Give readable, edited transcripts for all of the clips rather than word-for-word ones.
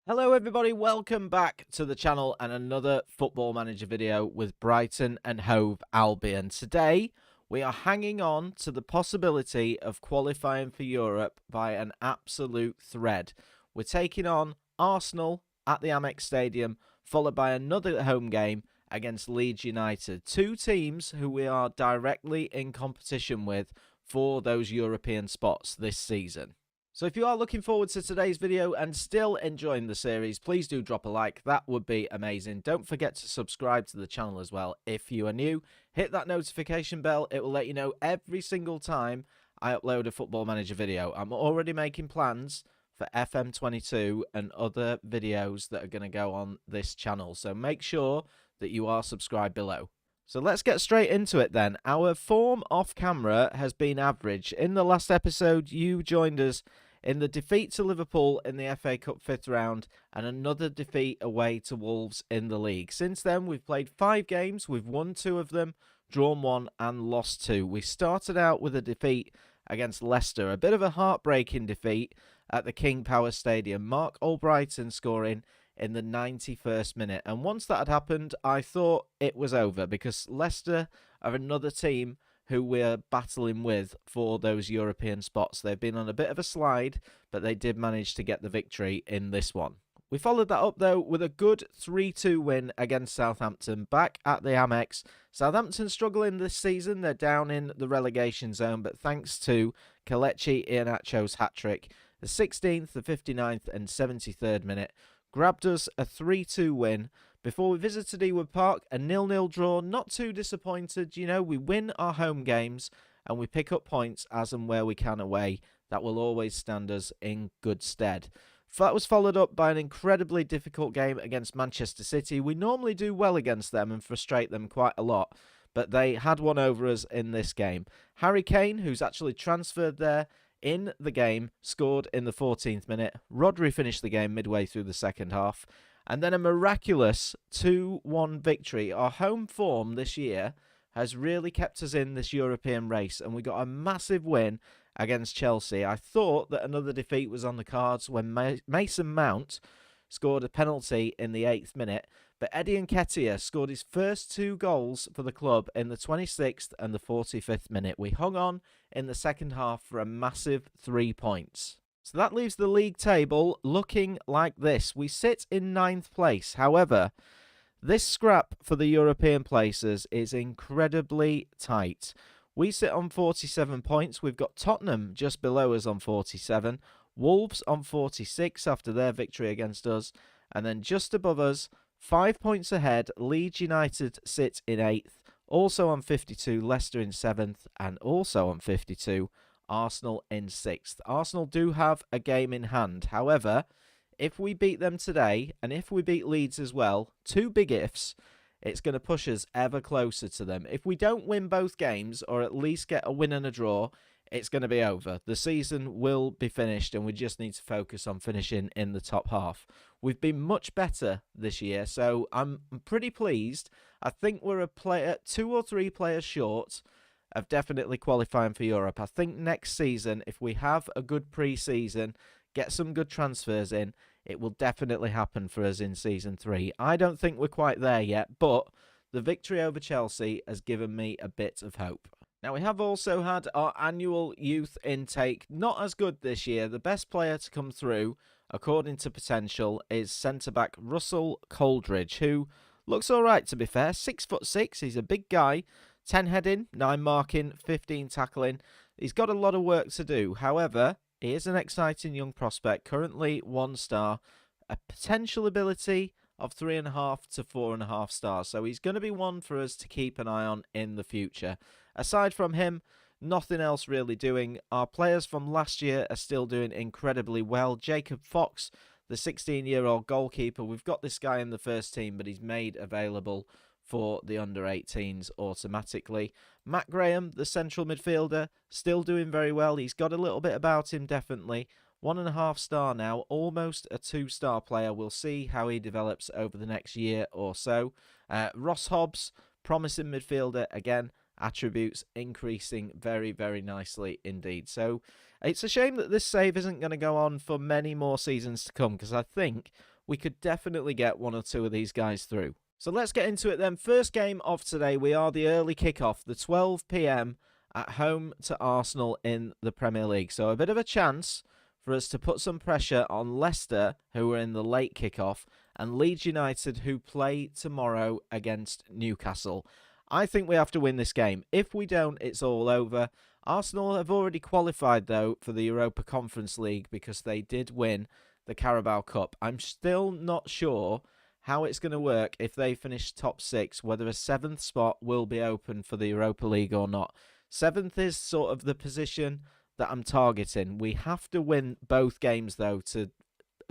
Hello everybody, welcome back to the channel and another Football Manager video with Brighton and Hove Albion. Today we are hanging on to the possibility of qualifying for Europe by an absolute thread. We're taking on Arsenal at the Amex Stadium, followed by another home game against Leeds United. Two teams who we are directly in competition with for those European spots this season. So if you are looking forward to today's video and still enjoying the series, please do drop a like. That would be amazing. Don't forget to subscribe to the channel as well. If you are new, hit that notification bell. It will let you know every single time I upload a Football Manager video. I'm already making plans for FM22 and other videos that are going to go on this channel. So make sure that you are subscribed below. So let's get straight into it then. Our form off camera has been average. In the last episode, you joined us in the defeat to Liverpool in the FA Cup 5th round and another defeat away to Wolves in the league. Since then, we've played 5 games. We've won 2 of them, drawn 1 and lost 2. We started out with a defeat against Leicester, a bit of a heartbreaking defeat at the King Power Stadium. Mark Albrighton scoring in the 91st minute. And once that had happened, I thought it was over because Leicester are another team who we're battling with for those European spots. They've been on a bit of a slide, but they did manage to get the victory in this one. We followed that up, though, with a good 3-2 win against Southampton back at the Amex. Southampton struggling this season. They're down in the relegation zone, but thanks to Kelechi Iheanacho's hat-trick, the 16th, the 59th and 73rd minute, grabbed us a 3-2 win. Before we visited Ewood Park, a 0-0 draw. Not too disappointed. You know, we win our home games and we pick up points as and where we can away. That will always stand us in good stead. That was followed up by an incredibly difficult game against Manchester City. We normally do well against them and frustrate them quite a lot, but they had one over us in this game. Harry Kane, who's actually transferred there in the game, scored in the 14th minute. Rodri finished the game midway through the second half. And then a miraculous 2-1 victory. Our home form this year has really kept us in this European race, and we got a massive win against Chelsea. I thought that another defeat was on the cards when Mason Mount scored a penalty in the 8th minute, but Eddie Nketiah scored his first 2 goals for the club in the 26th and the 45th minute. We hung on in the second half for a massive 3 points. So that leaves the league table looking like this. We sit in 9th place. However, this scrap for the European places is incredibly tight. We sit on 47 points. We've got Tottenham just below us on 47. Wolves on 46 after their victory against us. And then just above us, 5 points ahead, Leeds United sit in 8th. Also on 52, Leicester in 7th. And also on 52, Arsenal in 6th. Arsenal do have a game in hand. However, if we beat them today, and if we beat Leeds as well, 2 big ifs, it's going to push us ever closer to them. If we don't win both games, or at least get a win and a draw, it's going to be over. The season will be finished, and we just need to focus on finishing in the top half. We've been much better this year, so I'm pretty pleased. I think we're a player, 2 or 3 players short of definitely qualifying for Europe. I think next season, if we have a good pre-season, get some good transfers in, it will definitely happen for us in Season 3. I don't think we're quite there yet, but the victory over Chelsea has given me a bit of hope. Now, we have also had our annual youth intake. Not as good this year. The best player to come through, according to potential, is centre-back Russell Coldridge, who looks all right, to be fair. 6'6", he's a big guy. 10 heading, 9 marking, 15 tackling. He's got a lot of work to do. However, he is an exciting young prospect, currently 1 star, a potential ability of 3.5 to 4.5 stars. So he's going to be one for us to keep an eye on in the future. Aside from him, nothing else really doing. Our players from last year are still doing incredibly well. Jacob Fox, the 16-year-old goalkeeper, we've got this guy in the first team, but he's made available for the under-18s automatically. Matt Graham, the central midfielder, still doing very well. He's got a little bit about him, definitely. 1.5 star now, almost a 2-star player. We'll see how he develops over the next year or so. Ross Hobbs, promising midfielder, again, attributes increasing very, very nicely indeed. So It's a shame that this save isn't going to go on for many more seasons to come, because I think we could definitely get one or two of these guys through. So let's get into it then. First game of today, we are the early kickoff, the 12 p.m. at home to Arsenal in the Premier League. So a bit of a chance for us to put some pressure on Leicester, who are in the late kickoff, and Leeds United, who play tomorrow against Newcastle. I think we have to win this game. If we don't, it's all over. Arsenal have already qualified, though, for the Europa Conference League because they did win the Carabao Cup. I'm still not sure how it's going to work if they finish top 6, whether a 7th spot will be open for the Europa League or not. 7th is sort of the position that I'm targeting. We have to win both games, though, to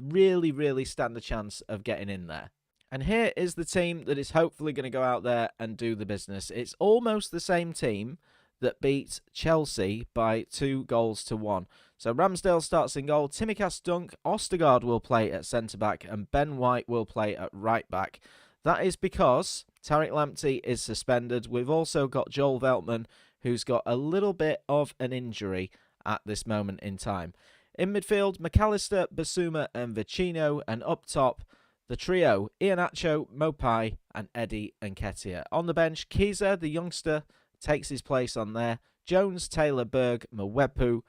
really, really stand a chance of getting in there. And here is the team that is hopefully going to go out there and do the business. It's almost the same team that beat Chelsea by 2-1. So Ramsdale starts in goal, Tsimikas Dunk, Ostergaard will play at centre-back, and Ben White will play at right-back. That is because Tariq Lamptey is suspended. We've also got Joel Veltman, who's got a little bit of an injury at this moment in time. In midfield, McAllister, Basuma and Vecino, and up top, the trio, Iheanacho, Mopai and Eddie Nketiah. On the bench, Kiza, the youngster, takes his place on there. Jones, Taylor, Berg, Mwepu,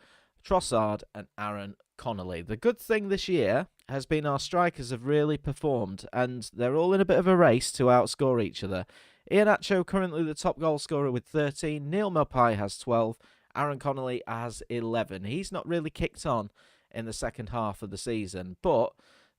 Trossard and Aaron Connolly. The good thing this year has been our strikers have really performed, and they're all in a bit of a race to outscore each other. Iheanacho currently the top goal scorer with 13. Neil Mopai has 12. Aaron Connolly has 11. He's not really kicked on in the second half of the season, but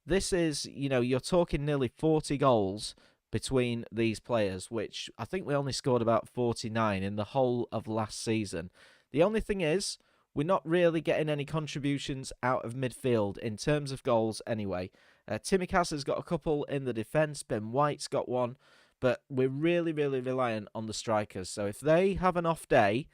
this is, you're talking nearly 40 goals between these players, which I think we only scored about 49 in the whole of last season. The only thing is, we're not really getting any contributions out of midfield in terms of goals anyway. Tsimikas has got a couple in the defence. Ben White's got one. But we're really, really reliant on the strikers. So if they have an off day,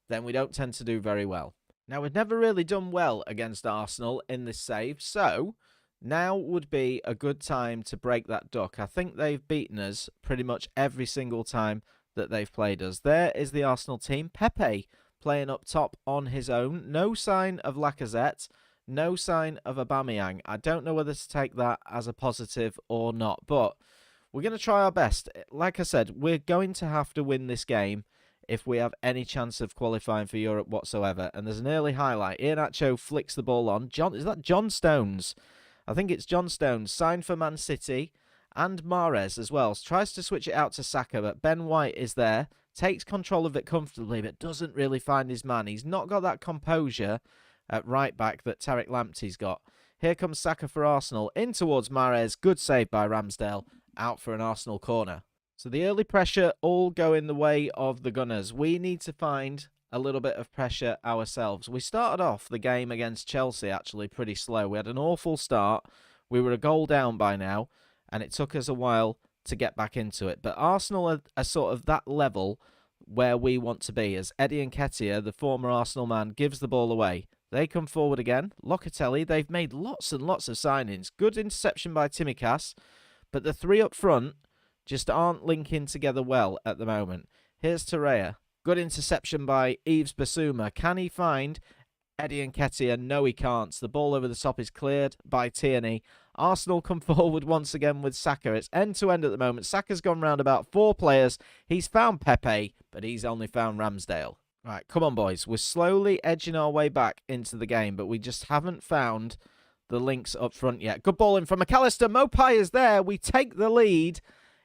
then we don't tend to do very well. Now, we've never really done well against Arsenal in this save. So now would be a good time to break that duck. I think they've beaten us pretty much every single time that they've played us. There is the Arsenal team. Pepe playing up top on his own. No sign of Lacazette. No sign of Aubameyang. I don't know whether to take that as a positive or not, but we're going to try our best. Like I said, we're going to have to win this game if we have any chance of qualifying for Europe whatsoever. And there's an early highlight. Iheanacho flicks the ball on. Is that John Stones? I think it's John Stones. Signed for Man City. And Mahrez as well. Tries to switch it out to Saka, but Ben White is there. Takes control of it comfortably, but doesn't really find his man. He's not got that composure at right back that Tariq Lamptey's got. Here comes Saka for Arsenal. In towards Mahrez. Good save by Ramsdale. Out for an Arsenal corner. So the early pressure all go in the way of the Gunners. We need to find a little bit of pressure ourselves. We started off the game against Chelsea actually pretty slow. We had an awful start. We were a goal down by now, and it took us a while to get back into it. But Arsenal are sort of that level where we want to be, as Eddie Nketiah, the former Arsenal man, gives the ball away. They come forward again. Locatelli, they've made lots and lots of signings. Good interception by Tsimikas, but the three up front just aren't linking together well at the moment. Here's Torreira. Good interception by Yves Basuma. Can he find Eddie Nketiah? No, he can't. The ball over the top is cleared by Tierney. Arsenal come forward once again with Saka. It's end-to-end at the moment. Saka's gone round about 4 players. He's found Pepe, but he's only found Ramsdale. Right, come on, boys. We're slowly edging our way back into the game, but we just haven't found the links up front yet. Good ball in from McAllister. Mopai is there. We take the lead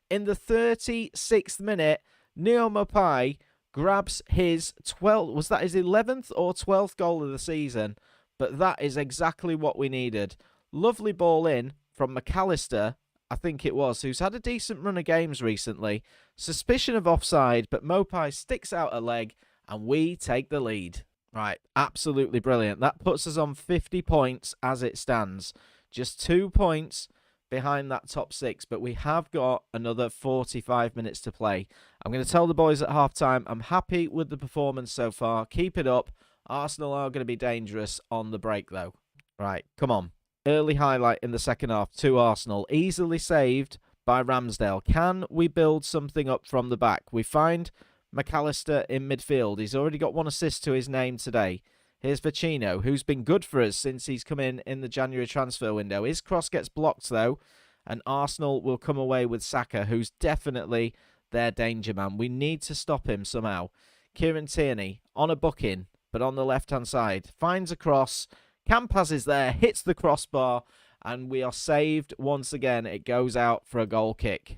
in the 36th minute. Neo Mopai grabs his 12th, was that his 11th or 12th goal of the season? But that is exactly what we needed. Lovely ball in from McAllister, I think it was, who's had a decent run of games recently. Suspicion of offside, but Mopai sticks out a leg and we take the lead. Right, absolutely brilliant. That puts us on 50 points as it stands. Just 2 points behind that top 6, but we have got another 45 minutes to play. I'm going to tell the boys at half-time, I'm happy with the performance so far. Keep it up. Arsenal are going to be dangerous on the break, though. Right, come on. Early highlight in the second half to Arsenal. Easily saved by Ramsdale. Can we build something up from the back? We find McAllister in midfield. He's already got 1 assist to his name today. Here's Vecino, who's been good for us since he's come in the January transfer window. His cross gets blocked, though, and Arsenal will come away with Saka, who's definitely their danger man. We need to stop him somehow. Kieran Tierney on a booking, but on the left-hand side. Finds a cross. Campas is there, hits the crossbar, and we are saved once again. It goes out for a goal kick.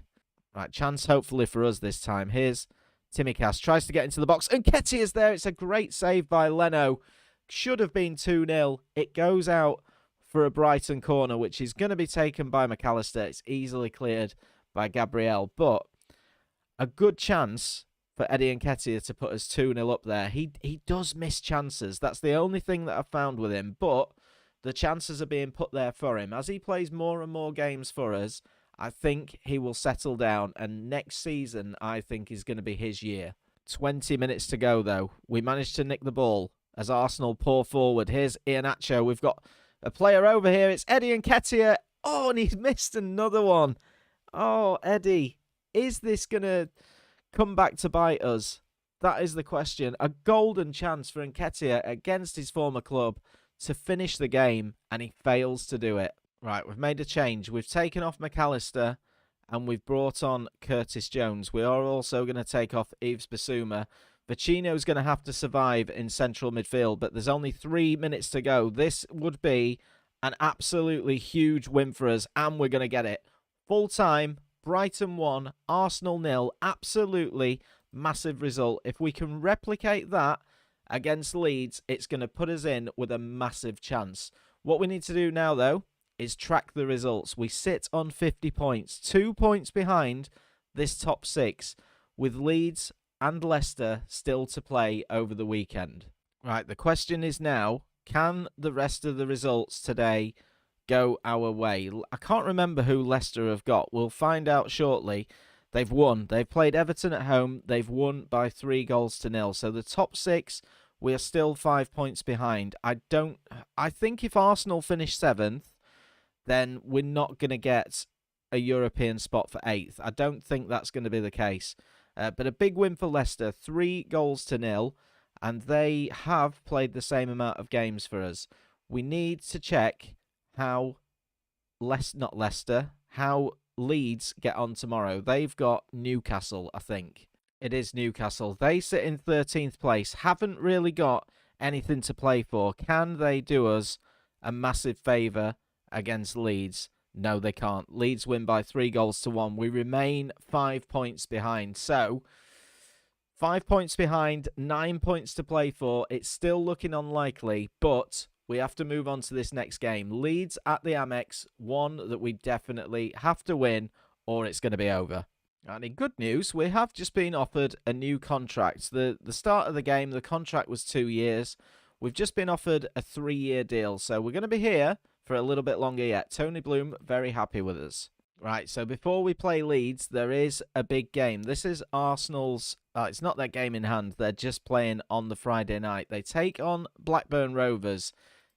Right, chance hopefully for us this time. Here's Tsimikas, tries to get into the box, and Nketiah's there. It's a great save by Leno. Should have been 2-0. It goes out for a Brighton corner, which is going to be taken by McAllister. It's easily cleared by Gabriel, but a good chance for Eddie Nketiah to put us 2-0 up there. He does miss chances. That's the only thing that I've found with him, but the chances are being put there for him. As he plays more and more games for us, I think he will settle down, and next season, I think, is going to be his year. 20 minutes to go, though. We managed to nick the ball as Arsenal pour forward. Here's Iheanacho. We've got a player over here. It's Eddie Nketiah. Oh, and he's missed another one. Oh, Eddie, is this going to come back to bite us? That is the question. A golden chance for Nketiah against his former club to finish the game, and he fails to do it. Right, we've made a change. We've taken off McAllister, and we've brought on Curtis Jones. We are also going to take off Yves Bissouma. Vecino's going to have to survive in central midfield, but there's only 3 minutes to go. This would be an absolutely huge win for us, and we're going to get it. Full time, Brighton 1, Arsenal 0. Absolutely massive result. If we can replicate that against Leeds, it's going to put us in with a massive chance. What we need to do now, though, is track the results. We sit on 50 points, 2 points behind this top 6, with Leeds and Leicester still to play over the weekend. Right, the question is now, can the rest of the results today go our way? I can't remember who Leicester have got. We'll find out shortly. They've won. They've played Everton at home. They've won by 3-0. So the top 6, we are still 5 points behind. I think if Arsenal finish 7th, then we're not going to get a European spot for 8th. I don't think that's going to be the case. But a big win for Leicester, 3-0, and they have played the same amount of games for us. We need to check how how Leeds get on tomorrow. They've got Newcastle, I think. It is Newcastle. They sit in 13th place, haven't really got anything to play for. Can they do us a massive favour against Leeds? No, they can't. Leeds win by 3-1. We remain 5 points behind. So, 5 points behind, 9 points to play for. It's still looking unlikely, but we have to move on to this next game. Leeds at the Amex, one that we definitely have to win, or it's going to be over. And in good news, we have just been offered a new contract. The start of the game, the contract was 2 years. We've just been offered a 3-year deal, so we're going to be here for a little bit longer yet. Tony Bloom, very happy with us. Right, so before we play Leeds, there is a big game. This is Arsenal's... it's not their game in hand. They're just playing on the Friday night. They take on Blackburn Rovers.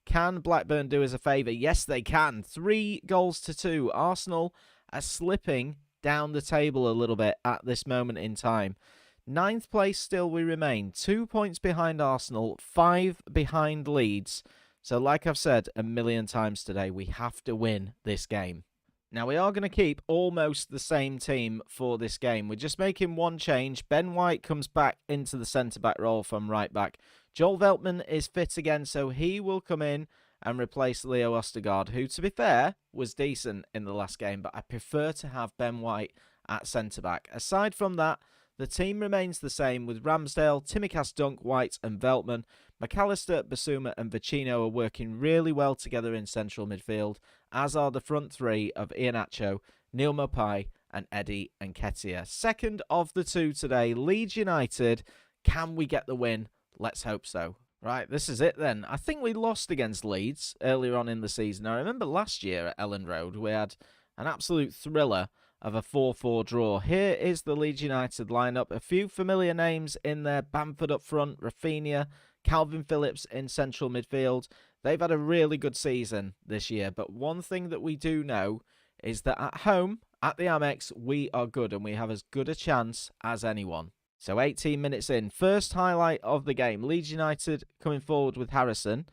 Can Blackburn do us a favour? Yes, they can. 3-2. Arsenal are slipping down the table a little bit at this moment in time. 9th place still we remain. 2 points behind Arsenal, 5 behind Leeds. So like I've said a million times today, we have to win this game. Now we are going to keep almost the same team for this game. We're just making one change. Ben White comes back into the centre-back role from right-back. Joel Veltman is fit again, so he will come in and replace Leo Ostergaard, who, to be fair, was decent in the last game, but I prefer to have Ben White at centre-back. Aside from that, the team remains the same with Ramsdale, Tsimikas, Dunk, White and Veltman. McAllister, Bissouma and Vecino are working really well together in central midfield, as are the front three of Iheanacho, Neil Maupay and Eddie Nketiah. Second of the two today, Leeds United. Can we get the win? Let's hope so. Right, this is it then. I think we lost against Leeds earlier on in the season. I remember last year at Ellen Road, we had an absolute thriller of a 4-4 draw. Here is the Leeds United lineup. A few familiar names in there. Bamford up front, Rafinha, Calvin Phillips in central midfield. They've had a really good season this year, but one thing that we do know is that at home, at the Amex, we are good and we have as good a chance as anyone. So 18 minutes in. First highlight of the game. Leeds United coming forward with Harrison.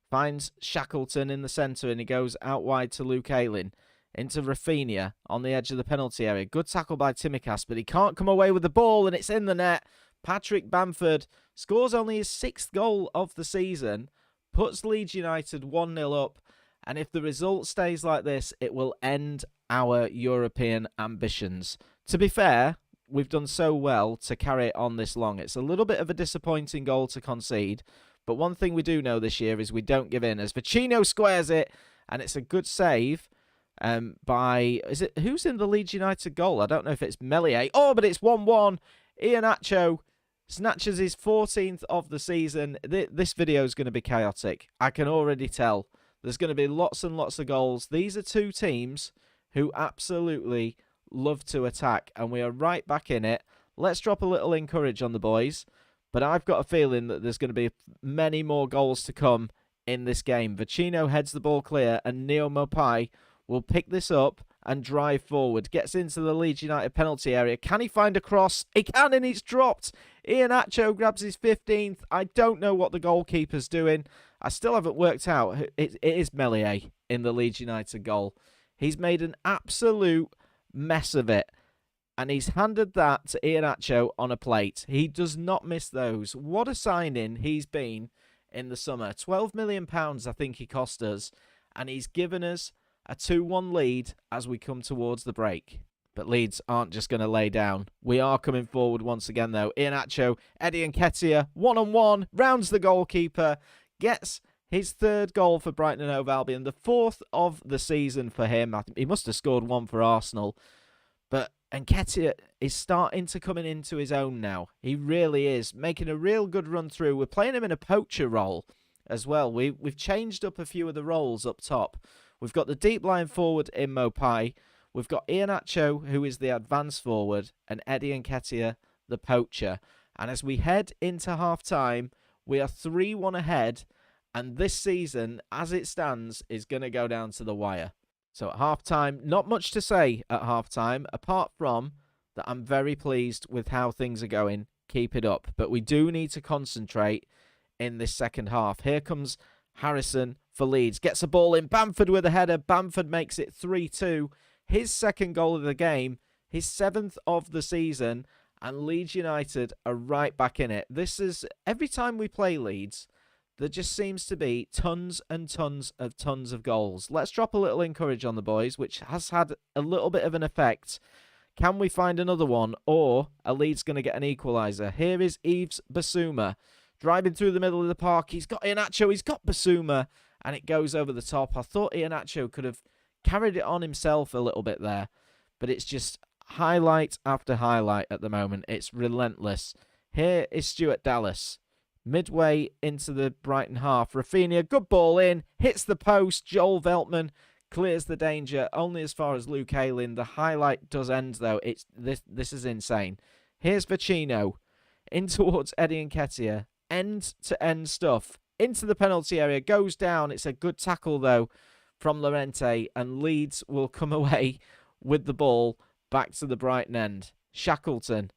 Finds Shackleton in the centre and he goes out wide to Luke Ayling. Into Rafinha on the edge of the penalty area. Good tackle by Tsimikas, but he can't come away with the ball and it's in the net. Patrick Bamford scores only his 6th goal of the season. Puts Leeds United 1-0 up. And if the result stays like this, it will end our European ambitions. To be fair, we've done so well to carry it on this long. It's a little bit of a disappointing goal to concede. But one thing we do know this year is we don't give in. As Vecino squares it, and it's a good save by... who's in the Leeds United goal? I don't know if it's Meslier. Oh, but it's 1-1. Iheanacho snatches his 14th of the season. This video is going to be chaotic. I can already tell. There's going to be lots and lots of goals. These are two teams who absolutely love to attack, and we are right back in it. Let's drop a little encourage on the boys, but I've got a feeling that there's going to be many more goals to come in this game. Vecino heads the ball clear, and Neo Mopai will pick this up and drive forward. Gets into the Leeds United penalty area. Can he find a cross? He can, and it's dropped. Iheanacho grabs his 15th. I don't know what the goalkeeper's doing. I still haven't worked out. It is Meslier in the Leeds United goal. He's made an absolute mess of it. And he's handed that to Iheanacho on a plate. He does not miss those. What a signing he's been in the summer. £12 million I think he cost us. And he's given us a 2-1 lead as we come towards the break. But Leeds aren't just going to lay down. We are coming forward once again, though. Iheanacho, Eddie Nketiah, one-on-one, rounds the goalkeeper, gets his 3rd goal for Brighton Hove Albion, the 4th of the season for him. I think he must have scored 1 for Arsenal. But Nketiah is starting to come into his own now. He really is, making a real good run through. We're playing him in a poacher role as well. We've changed up a few of the roles up top. We've got the deep line forward in Mopai. We've got Iheanacho, who is the advance forward, and Eddie Nketiah, the poacher. And as we head into half-time, we are 3-1 ahead, and this season, as it stands, is going to go down to the wire. So at half-time, not much to say at half-time, apart from that I'm very pleased with how things are going. Keep it up. But we do need to concentrate in this second half. Here comes Harrison for Leeds. Gets a ball in. Bamford with a header. Bamford makes it 3-2. His 2nd goal of the game. His 7th of the season. And Leeds United are right back in it. This is... Every time we play Leeds, there just seems to be tons and tons of goals. Let's drop a little encourage on the boys, which has had a little bit of an effect. Can we find another one? Or are Leeds going to get an equaliser? Here is Yves Bissouma. Driving through the middle of the park. He's got Iheanacho. He's got Bissouma. And it goes over the top. I thought Iheanacho could have carried it on himself a little bit there. But it's just highlight after highlight at the moment. It's relentless. Here is Stuart Dallas. Midway into the Brighton half. Rafinha, good ball in. Hits the post. Joel Veltman clears the danger. Only as far as Luke Ayling. The highlight does end, though. This is insane. Here's Vecino. In towards Eddie Nketiah. End-to-end stuff. Into the penalty area. Goes down. It's a good tackle, though, from Llorente. And Leeds will come away with the ball back to the Brighton end. Shackleton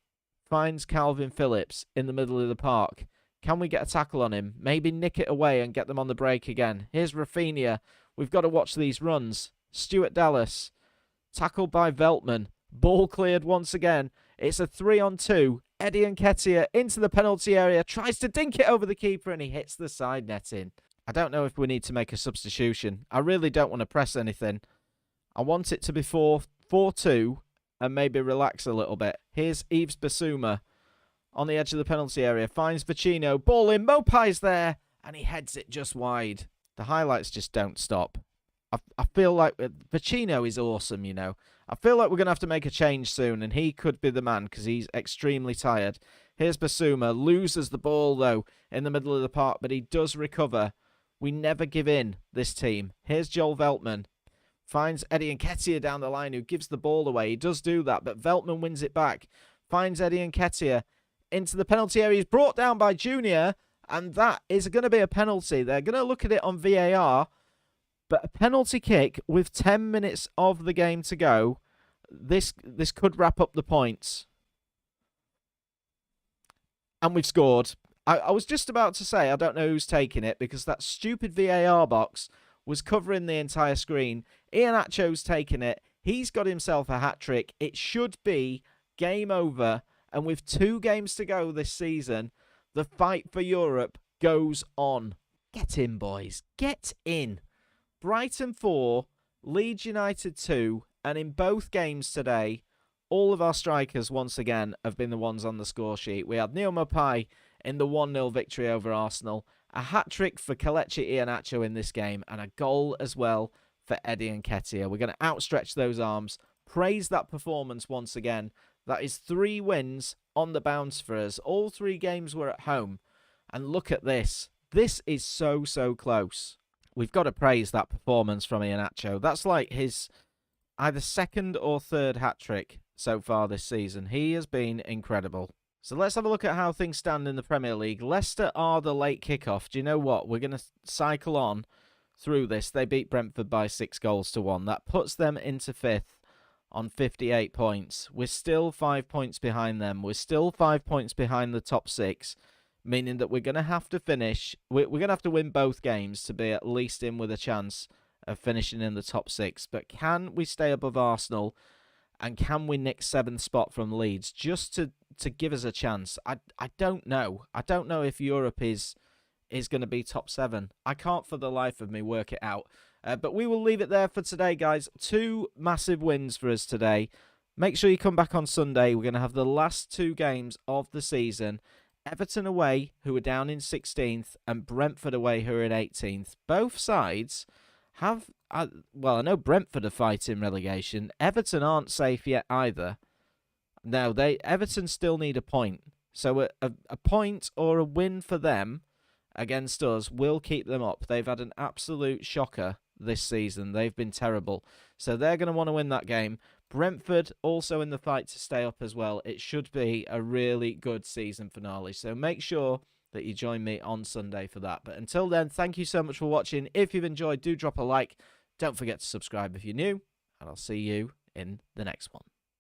finds Calvin Phillips in the middle of the park. Can we get a tackle on him? Maybe nick it away and get them on the break again. Here's Rafinha. We've got to watch these runs. Stuart Dallas. Tackled by Veltman. Ball cleared once again. It's a 3-on-2. Eddie Nketiah into the penalty area. Tries to dink it over the keeper and he hits the side netting. I don't know if we need to make a substitution. I really don't want to press anything. I want it to be 4-2 and maybe relax a little bit. Here's Yves Bissouma. On the edge of the penalty area, finds Vecino. Ball in, Mopai's there, and he heads it just wide. The highlights just don't stop. I feel like Vecino is awesome, you know. I feel like we're going to have to make a change soon, and he could be the man because he's extremely tired. Here's Bissouma. Loses the ball, though, in the middle of the park, but he does recover. We never give in, this team. Here's Joel Veltman. Finds Eddie Nketiah down the line, who gives the ball away. He does do that, but Veltman wins it back. Finds Eddie Nketiah. Into the penalty area. He's brought down by Junior, and that is going to be a penalty. They're going to look at it on VAR, but a penalty kick with 10 minutes of the game to go, this could wrap up the points. And we've scored. I was just about to say, I don't know who's taking it, because that stupid VAR box was covering the entire screen. Iheanacho's taken it. He's got himself a hat-trick. It should be game over. And with 2 games to go this season, the fight for Europe goes on. Get in, boys. Get in. Brighton 4, Leeds United 2, and in both games today, all of our strikers, once again, have been the ones on the score sheet. We had Neil Maupay in the 1-0 victory over Arsenal, a hat-trick for Kelechi Iheanacho in this game, and a goal as well for Eddie Nketiah. We're going to outstretch those arms, praise that performance once again. That is 3 wins on the bounce for us. All 3 games were at home. And look at this. This is so, so close. We've got to praise that performance from Iheanacho. That's like his either 2nd or 3rd hat-trick so far this season. He has been incredible. So let's have a look at how things stand in the Premier League. Leicester are the late kickoff. Do you know what? We're going to cycle on through this. They beat Brentford by 6-1. That puts them into 5th on 58 points. We're still 5 points behind them. We're still 5 points behind the top 6, meaning that we're going to have to finish. We're going to have to win both games to be at least in with a chance of finishing in the top 6. But can we stay above Arsenal? And can we nick 7th spot from Leeds just to give us a chance? I don't know. I don't know if Europe is going to be top 7. I can't for the life of me work it out. But we will leave it there for today, guys. 2 massive wins for us today. Make sure you come back on Sunday. We're going to have the last 2 games of the season. Everton away, who are down in 16th, and Brentford away, who are in 18th. Both sides have... well, I know Brentford are fighting relegation. Everton aren't safe yet either. Now, Everton still need a point. So a point or a win for them against us will keep them up. They've had an absolute shocker this season. They've been terrible. So they're going to want to win that game. Brentford also in the fight to stay up as well. It should be a really good season finale. So make sure that you join me on Sunday for that. But until then, thank you so much for watching. If you've enjoyed, do drop a like. Don't forget to subscribe if you're new. And I'll see you in the next one.